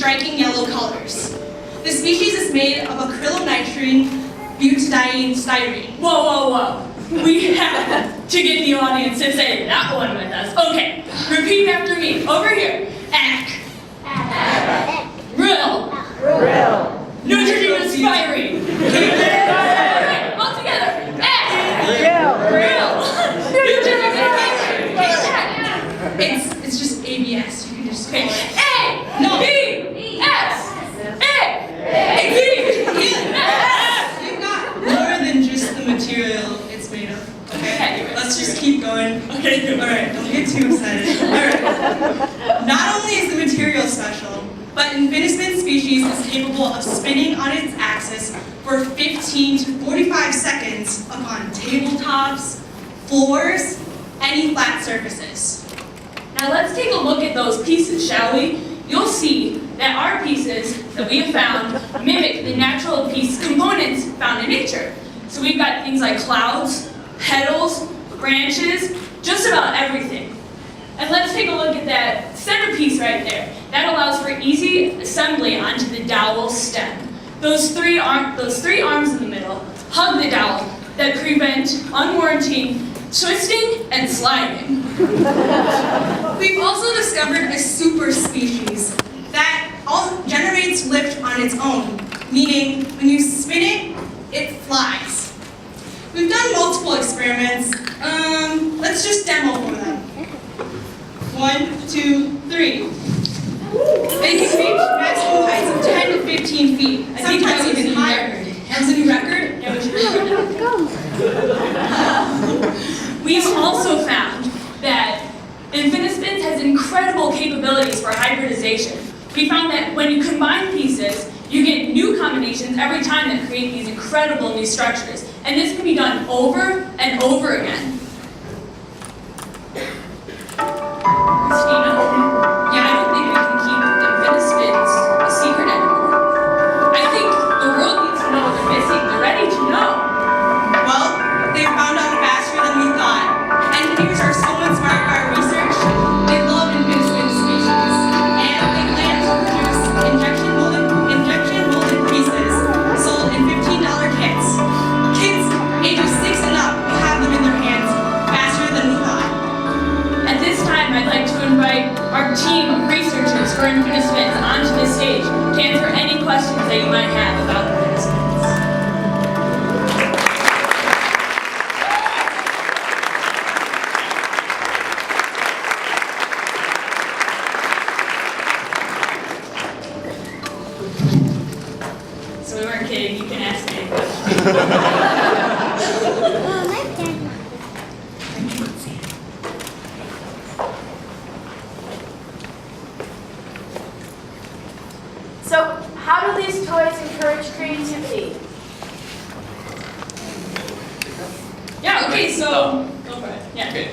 striking yellow colors. The species is made of acrylonitrile butadiene styrene. Whoa, whoa, whoa. We have to get the audience to say that one with us. Okay, repeat after me. Over here. Ack. Rill. Nutrient styrene. Alright, all together. Ack. Rill. Nutrient styrene. It's just ABS. You can just call it. A. No. B. S. A. B. You've got more than just the material it's made of. Okay, let's just keep going. Okay, alright, don't get too excited. Alright. Not only is the material special, but Infinispins species is capable of spinning on its axis for 15 to 45 seconds upon tabletops, floors, any flat surfaces. Now let's take a look at those pieces, shall we? You'll see that our pieces that we have found mimic the natural piece components found in nature. So we've got things like clouds, petals, branches, just about everything. And let's take a look at that centerpiece right there. That allows for easy assembly onto the dowel stem. Those three arms in the middle hug the dowel that prevent unwarranted twisting and sliding. We've also discovered a super species that generates lift on its own, meaning when you spin it, it flies. We've done multiple experiments. Let's just demo for them. 1, 2, 3. They can reach maximum heights of 10 to 15 feet, sometimes even higher. That's a new record? Yeah, we should We've also found that Infinispins has incredible capabilities for hybridization. We found that when you combine pieces, you get new combinations every time that create these incredible new structures. And this can be done over and over again. Christina? Yeah, I don't think we can keep Infinispins a secret anymore. I think the world needs to know what they're missing. They're ready to know. Well, they found out faster than we thought. Engineers are so inspired by our research, they love Infinispins species. And they plan to produce injection molded pieces sold in $15 kits. Kids ages 6 and up will have them in their hands faster than we thought. At this time, I'd like to invite our team of researchers for Infinispins onto the stage to answer any questions that you might have about Infinispins. So we weren't kidding, you can ask any questions. So, how do these toys encourage creativity? Yeah, okay, so go for it. Yeah. Okay,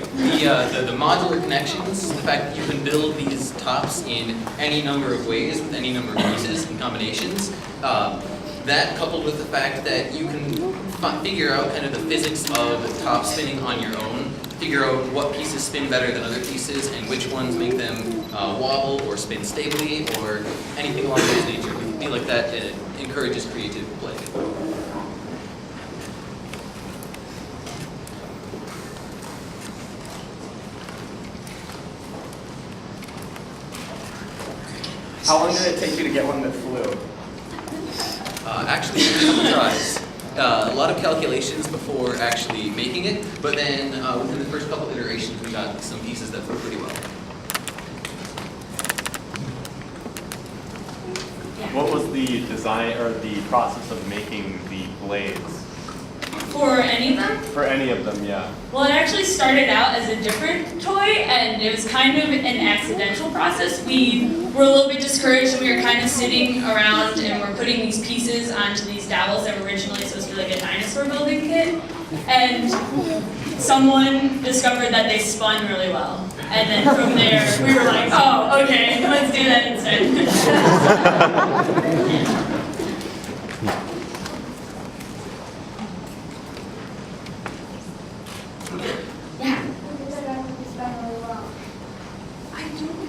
the modular connections, the fact that you can build these tops in any number of ways with any number of pieces and combinations, that coupled with the fact that you can figure out kind of the physics of top spinning on your own, figure out what pieces spin better than other pieces and which ones make them wobble or spin stably or anything along those nature. We feel like that encourages creative play. How long did it take you to get one that flew? Actually, a couple tries. A lot of calculations before actually making it, but then within the first couple iterations, we got some pieces that flew pretty well. What was the design or the process of making the blades? For any of them? For any of them, yeah. Well, it actually started out as a different toy, and it was kind of an accidental process. We were a little bit discouraged, and we were kind of sitting around, and we're putting these pieces onto these dowels that were originally supposed to be like a dinosaur building kit. And someone discovered that they spun really well. And then from there, we were like, oh, okay, let's do that instead.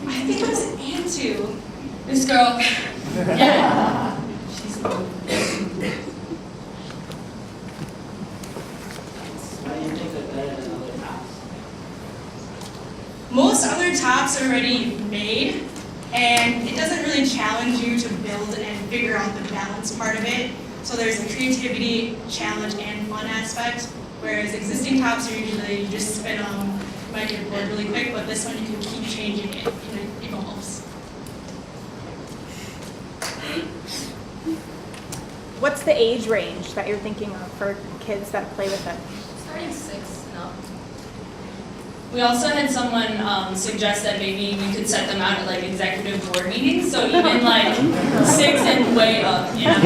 I think it was Antu. This girl, Yeah. Why do you think they're better than other tops? Most other tops are already made, and it doesn't really challenge you to build and figure out the balance part of it. So there's a creativity, challenge, and fun aspect, whereas existing tops are usually you just spin them, you might get bored really quick, but this one you can keep changing it, and it evolves. What's the age range that you're thinking of for kids that play with it? Starting 6 and up. We also had someone suggest that maybe we could set them out at like executive board meetings, so even like 6 and way up, you know?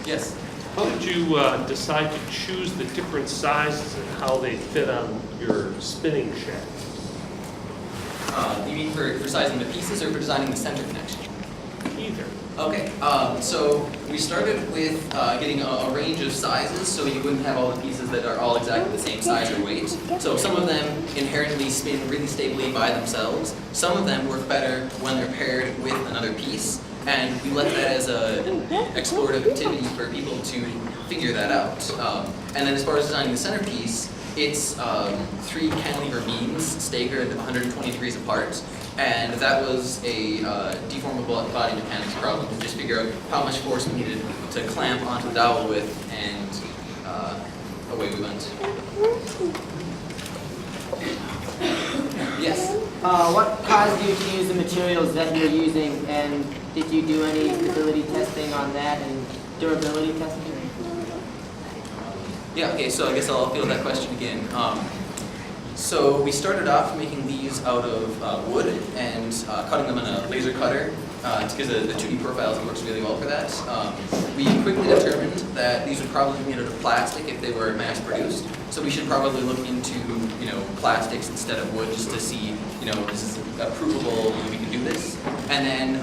Yes. How did you decide to choose the different sizes and how they fit on your spinning shaft? You mean for sizing the pieces or for designing the center connection? Either. Okay, so we started with getting a range of sizes, so you wouldn't have all the pieces that are all exactly the same size or weight. So some of them inherently spin really stably by themselves. Some of them work better when they're paired with another piece, and we left that as an explorative activity for people to figure that out. And then as far as designing the centerpiece, it's 3 cantilever beams staggered 120 degrees apart. And that was a deformable body mechanics problem to just figure out how much force we needed to clamp onto the dowel with, and away we went. Yes? What caused you to use the materials that you're using, and did you do any stability testing on that and durability testing? Yeah, okay, so I guess I'll field that question again. So we started off making these out of wood and cutting them in a laser cutter because the 2D profiles works really well for that. We quickly determined that these would probably be made out of plastic if they were mass produced. So we should probably look into plastics instead of wood just to see this is provable, we can do this. And then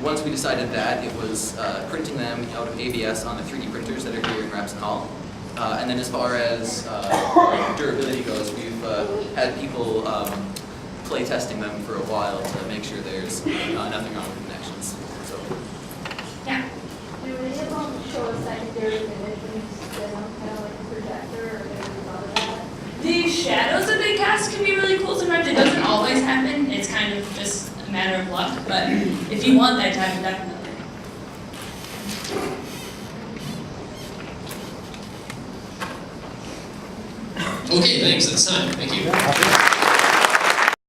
once we decided that, it was printing them out of ABS on the 3D printers that are here in Rapson Hall. And then as far as durability goes, we've had people play testing them for a while to make sure there's nothing wrong with the connections. So, Yeah. Do any of them show a secondary image when you spin them, kind of like a projector, or maybe thought of that? The shadows that they cast can be really cool sometimes. It doesn't always happen. It's kind of just a matter of luck. But if you want that to happen, definitely. Okay, thanks. That's time. Thank you.